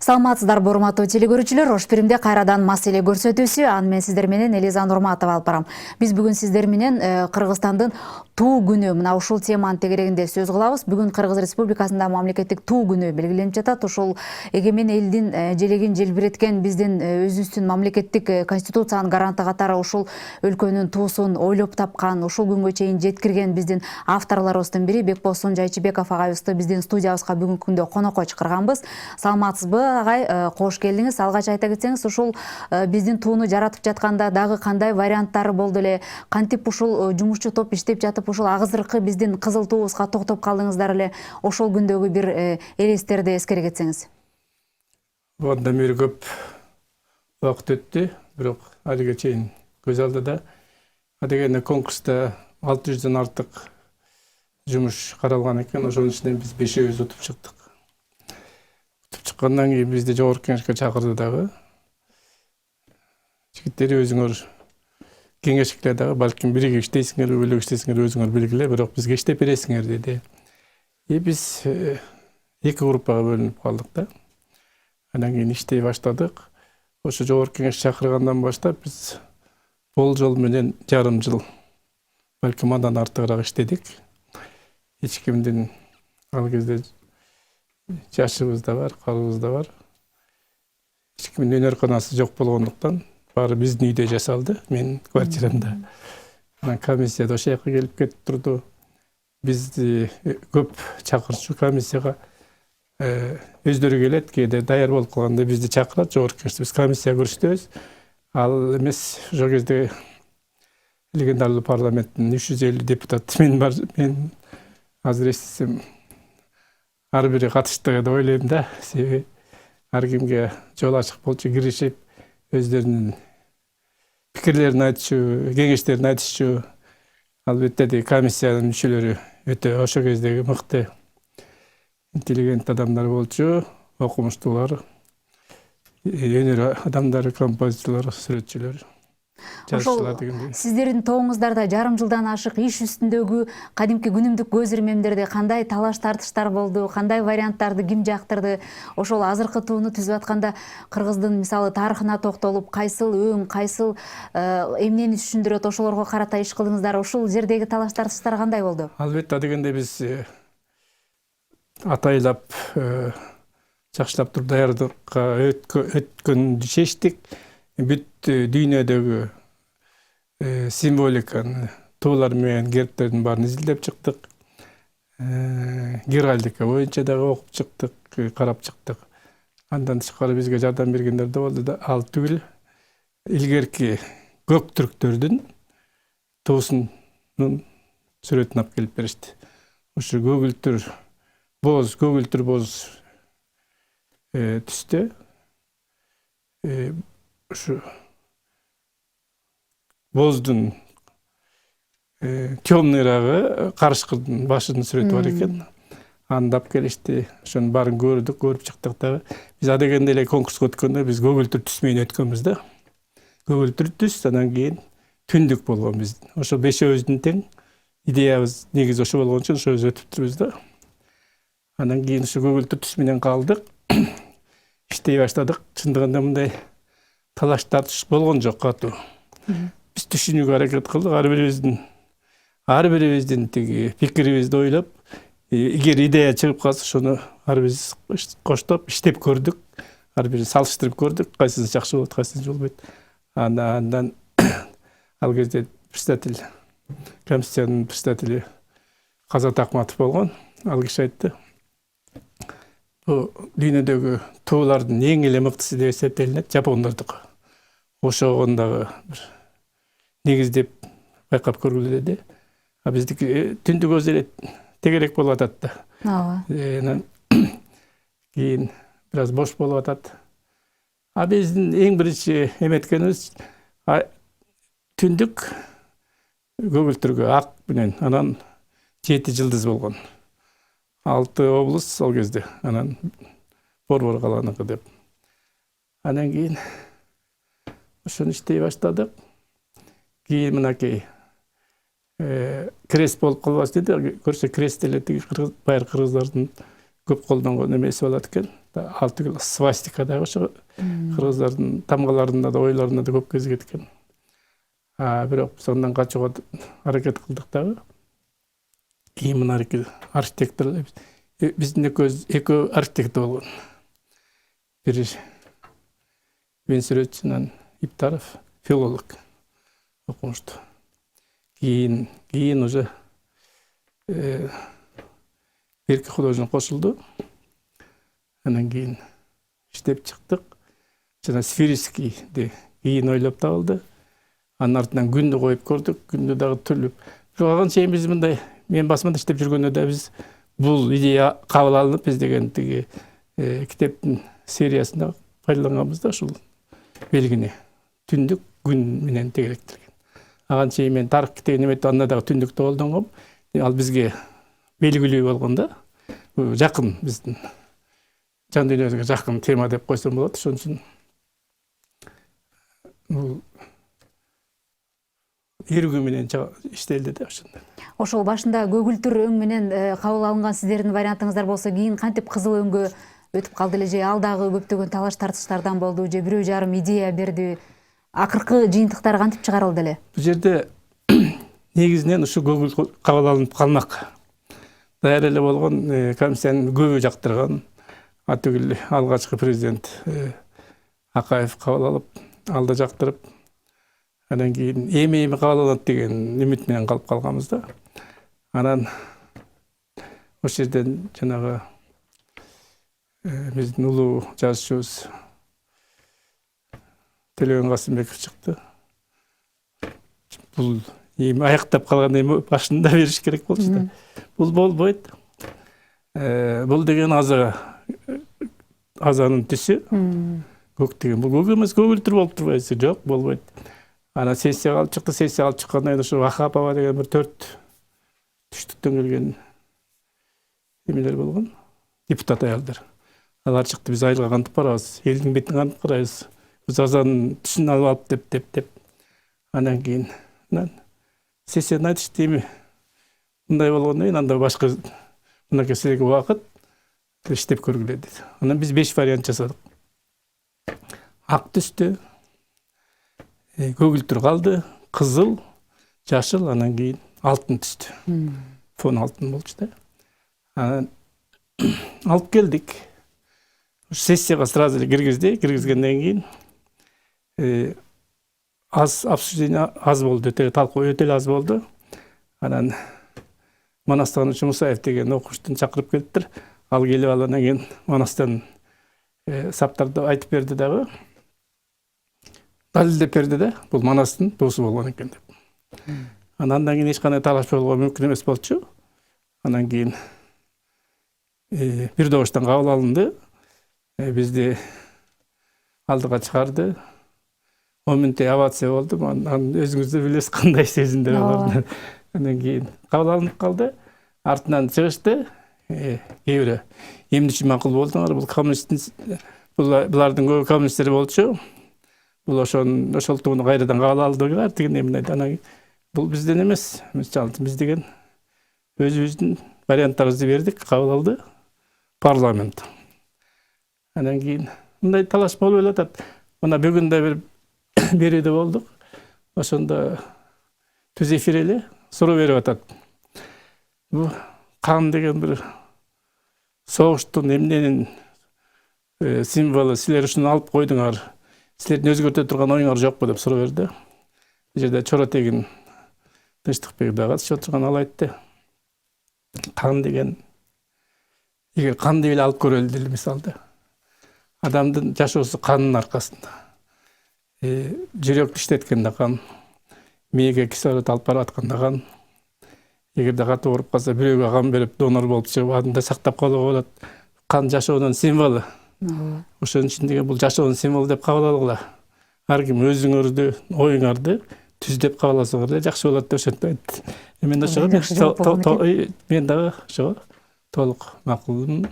Саламатсыздарбы урматтуу телекөрүүчүлөр, Ош Биримде кайрадан маселе көрсөтүүсү, аны мен сиздер менен Элиза Нурматова алып барам. Биз бүгүн сиздер менен Кыргызстандын туу күнү, мына ушул теманын тегерегинде сөз кылабыз. Бүгүн Кыргыз Республикасында мамлекеттик туу күнү белгиленип жатат. Ушул эгемен элдин желегин желбиреткен биздин өзүбүздүн мамлекеттик конституциянын гаранты катары ушул өлкөнүн туусун ойлоп тапкан, ушул күнгө чейин жеткирген биздин авторлорубуздун бири Бекболсун Жайчыбеков агайыбызды биздин студиябызга бүгүнкү күндө конокко чакырганбыз. Саламатсызбы агай, кош келдиңиз. Алгач айта кетсеңиз, ушул биздин тууну жаратып жатканда дагы кандай варианттары болду эле, кантип ушул жумушчу топ иштеп жатып ушул азыркы биздин кызыл туубузга токтоп калдыңыздар эле, ошол күндөгү бир элестерди эскере кетсеңиз. Андан бери көп убакыт өттү, бирок алыга чейин көз алдыда адегенде конкурста 600дөн артык жумуш каралган экен. Ошонун ичинен биз 5-өөбүз утуп чыктык. Утуп чыккандан кийин бизди жогорку кеңешке чакырды дагы. Жигиттер өзүңөр кеңешке дагы балким бирге иштейсиңер, бөлөк иштейсиңер, өзүңөр билгиле, бирок бизге иштеп бересиңер деди. Биз эки группага бөлүнүп калдык да. Андан кийин иштей баштадык. Ошо жогорку кеңеш чакыргандан баштап биз болжол менен жарым жыл, балким андан артыгыраак иштедик. Эч кимдин ал кезде жашыбыз да бар, карыбыз да бар. Эч кимдин өнөр-канасы жок болгондуктан баары биздин үйдө жасалды, менин квартирамда. Анан комиссия ошол жака келип кетип турду. Бизди көп чакырчу комиссияга өздөрү келет, кээде даяр болуп калганда бизди чакырат, жогорку кеңеште биз комиссия көрсөтөбүз. Ал эмес, ошол кезде легендарлуу парламенттин 350 депутат мен бар, мен азыр эстесем ар бири катышты деп ойлойм да. Себеби ар кимге жол ачык болчу, киришип өздөрүнүн пикирлерин айтышуу, кеңештерин айтышуу. Албетте комиссиянын мүчөлөрү өтө ошол кездеги мыкты интеллигент адамдар болчу, окумуштуулар, өнөр адамдары, композиторлор, сүрөтчүлөр. Ошол сиздердин тобуңуздарда жарым жылдан ашык иш үстүндөгү кадимки күнүмдүк көз ирмемдерде кандай талаш тартыштар болду, кандай варианттарды ким жактырды? Ошол азыркы тууну түзүп атканда Кыргыздын мисалы тарыхына токтолуп, кайсыл өң, кайсыл эмнени түшүндүрөт, ошолорго карата иш кылдыңыздар. Ошол жердеги талаш тартыштар кандай болду? Албетте дегенде биз атайлап жакшылап туруп даярдыкка өткөндү чечтик. Бүт дүйнөдөгү символиканы, туулар менен гербтердин баарын изилдеп чыктык. Геральдика боюнча дагы окуп чыктык, карап чыктык. Андан тышкары бизге жардам бергендер да болду да. Ал түгүл илгерки көк түрктөрдүн туусунун сүрөтүн алып келип беришти. Ошо көгүлтүр боз түстө ушу боздун темныйрагы карышкырдын башынын сүрөтү бар экен. Андап келишти. Ошонун баарын көрдүк, көрүп чыктык дагы. Биз адегенде эле конкурска өткөндө биз көгүлтүр түс менен өткөнбүз да. Көгүлтүр түс, андан кийин түндүк болгон биздин. Ошо бешөөбүздүн тең идеябыз негизи ошо болгон үчүн ошо өтүптүрбүз да. Андан кийин ошо көгүлтүр түс менен калдык. Иштей баштадык. Чындыгында мындай талаш тартыш болгон жок катуу. Биз түшүнүүгө аракет кылдык. Ар бирибиздин тиги пикирибизди ойлоп, эгер идея чыгып калса, ошону ар бирибиз коштоп иштеп көрдүк. Ар бирин салыштырып көрдүк, кайсысы жакшы болот, кайсысы болбойт. Андан ал кезде председатель, комиссиянын председатели Казат Акматов болгон. Ал киши айтты: бул дүйнөдөгү туулардын эң эле мыктысы деп эсептелинет жапондордуку. Ошогон дагы бир негиздеп байкап көргүлө деди. А биздики түндүк өзү эле тегерек болуп атат да. Ооба. Кийин бир аз бош болуп атат. А биздин эң биринчи эметкенибиз түндүк көгүлтүргө ак менен, анан 7 жылдыз болгон. 6 облус ал кезде, анан Борбор каланыкы деп. Анан кийин ошону иштей баштадык. Кийин мынакей крест болуп калбасын деди. Көрсө крест эле тиги байыр кыргыздардын көп колдонгон эмеси болот экен. алты свастика дагы ошо кыргыздардын тамгаларында да ойлорунда да көп кезигет экен. Бирок биз андан качууга аракет кылдык дагы. Кийин мына архитектор биздин экөө архитектор болгон. Бир мен сүрөтчү, анан Иптаров филолог окумушту. Кийин уже эрки художник кошулду. Анан кийин иштеп чыктык. Жана сферическийди кийин ойлоп табылды. Анын артынан күндү коюп көрдүк. Күндү дагы түрлүү. Ага чейин биз мындай мен басмада иштеп жүргөндө да биз бул идея кабыл алынып, биз деген тиги китептин сериясында пайдаланганбыз да ушул белгини. Түндүк күн менен тегеректелген. Ага чейин мен тарых китебин эметип анда дагы түндүктө колдонгом. Ал бизге белгилүү болгон да. Жакын биздин жан дүйнөбүзгө жакын тема деп койсом болот. Ошон үчүн бул эргүү менен иштелди да ошондо. Ошол башында көгүлтүр өң менен кабыл алынган сиздердин вариантыңыздар болсо, кийин кантип кызыл өңгө өтүп калды эле же ал дагы көптөгөн талаш тартыштардан болду же бирөө жарым идея берди? Акыркы жыйынтыктар кантип чыгарылды эле? Бул жерде негизинен ушу көгүл кабыл алынып калмак. Даяр эле болгон комиссиянын көбү жактырган. Атүгүл алгачкы президент Акаев кабыл алып, алда жактырып, анан кийин эми кабыл алат деген үмүт менен калып калганбыз да. Анан ошол жерден жанагы биздин улуу жазуучубуз Төлөгөн Касымбеков чыкты. Бул эми аяктап калган эми башында бериш керек болчу да. Бул болбойт. Бул деген азанын түсү. Көк деген бул көк эмес, көгүлтүр болуп турбайбы? Жок, болбойт. Ана сессияга алып чыкты, сессияга алып чыккандан кийин ошо Ахапова деген бир 4 түштүктөн келген эмелер болгон. Депутат аялдар. Алар чыкты, биз айылга кантип барабыз, элдин бетин кантип карайбыз, биз азанын түсүн алып деп. Анан кийин сессияны айтышты, эми мындай болгондон кийин анда башка мынакей силерге убакыт иштеп көргүлө деди. Анан биз 5 вариант жасадык. Ак түстү, көгүлтүр калды, кызыл, жашыл, анан кийин алтын түстү. Фон алтын болчу да. Анан алып келдик. Сессияга сразу эле киргизгенден кийин обсуждение аз болду, талкуу өтө эле аз болду. Анан Манастан Мусаев деген окуучтун чакырып келиптир. Ал келип алгандан кийин Манастан саптарды айтып берди дагы. Далилдеп берди да, бул Манастын доосу болгон экен деп. Андан кийин эч кандай талаш болууга мүмкүн эмес болчу. Андан кийин бир добуштан кабыл алынды. Бизди алдыга чыгарды. Моментте овация болду. Анан өзүңүз да билесиз кандай сезимдер бар. Андан кийин кабыл алынып калды. Артынан чыгышты. Кээ бирөө эмне үчүн макул болдуңар? Бул коммунисттин булардын көбү коммунисттер болчу. Бул ошол тууну кайрадан кабыл алдыгар деген эмне айтты. Анан бул бизден эмес, биз деген өзүбүздүн варианттарыбызды бердик, кабыл алды парламент. Андан кийин мындай талаш болуп эле атат. Мына бүгүн да бир берүүдө болдук. Ошондо түз эфир эле суроо берип атат. Бул кан деген бир согуштун эмненин символу, силер ушуну алып койдуңар. Силердин өзгөртө турган оюңар жокпу деп суроо берди. Бул жерде Чоротегин Тынчтыкбек да катышып отурган, ал айтты. Кан деген, эгер канды эле алып көрөлү деле мисалда. Адамдын жашоосу канын аркасында. Жүрөктү иштеткен да кан, мээге кислород алып баратканда кан. Эгерде катуу ооруп калса, бирөөгө кан берип донор болуп чыгып, анда сактап калууга болот. Кан жашоонун символу. Ошон үчүн деген бул жашоонун символу деп кабыл алгыла. Ар ким өзүңөрдү, оюңарды түздеп кабыл алсаңар эле жакшы болот деп ошентип айтты. Мен дагы ошого толук макулмун.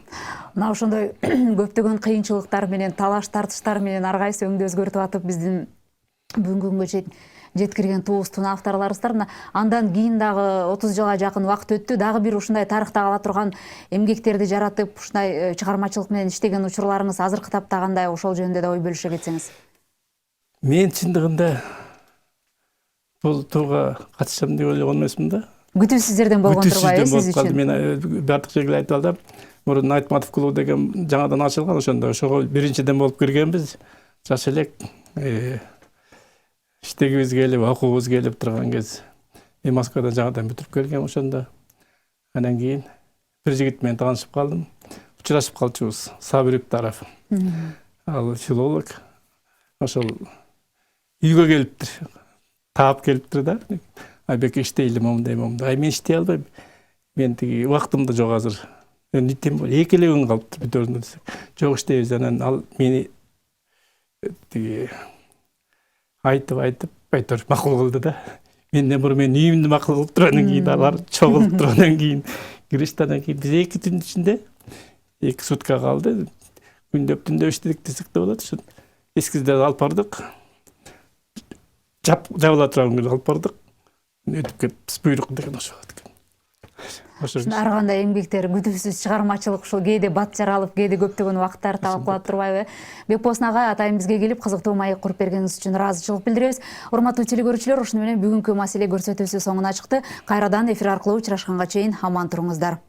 Мына ошондой көптөгөн кыйынчылыктар менен, талаш тартыштар менен ар кайсы өңдү өзгөртүп атып биздин бүгүнкү күнгө чейин жеткирген туустун авторларыбыздар. Мына андан кийин дагы 30 жылга жакын убакыт өттү. Дагы бир ушундай тарыхта кала турган эмгектерди жаратып, ушундай чыгармачылык менен иштеген учурларыңыз азыркы тапта кандай, ошол жөнүндө да ой бөлүшө кетсеңиз. Мен чындыгында бул тууга катышам деп ойлогон эмесмин да. Күтүүсүздөрдөн болгон турбайбы сиз үчүн? Мен бардык жерге айтып алдым. Мурун Айтматов клубу деген жаңадан ачылган ошондо. Ошого биринчиден болуп киргенбиз. Жаш элек иштегибиз келип, окуубуз келип турган кез. Мен Москвадан жаңадан бүтүрүп келгем ошондо. Анан кийин бир жигит менен таанышып калдым. Учурашып калчубуз. Сабирип тарап. Ал филолог. Ошол үйгө келиптир. Таап келиптир да. Айбек иштейли момундай. Ай мен иштей албайм. Мен тиги убактым да жок азыр. Нитем эки эле күн калыптыр бүтөрүнө десек. Жок иштейбиз. Анан ал мени тиги айтып айтыр макул кылды да. Менден мурун мен үйүмдү макул кылып тургандан кийин алар чогулуп тургандан кийин кириштерден кийин биз 2 түн ичинде 2 сутка калды. Күндөп иштедик десек да болот. Ошо эскизде алып бардык. Жабыла турган күндө алып бардык. Өтүп кетип буйрук деген ошо болот экен. Ар кандай эмгектер, күтүүсүз чыгармачылык ушул кээде бат жаралып, кээде көптөгөн убакыттар талап кылат турбайбы? Бекболсун ага атайын бизге келип кызыктуу маек куруп бергениңиз үчүн ыраазычылык билдиребиз. Урматтуу телекөрүүчүлөр, ушуну менен бүгүнкү маселе көрсөтүүсү соңуна чыкты. Кайрадан эфир аркылуу учурашканга чейин аман туруңуздар.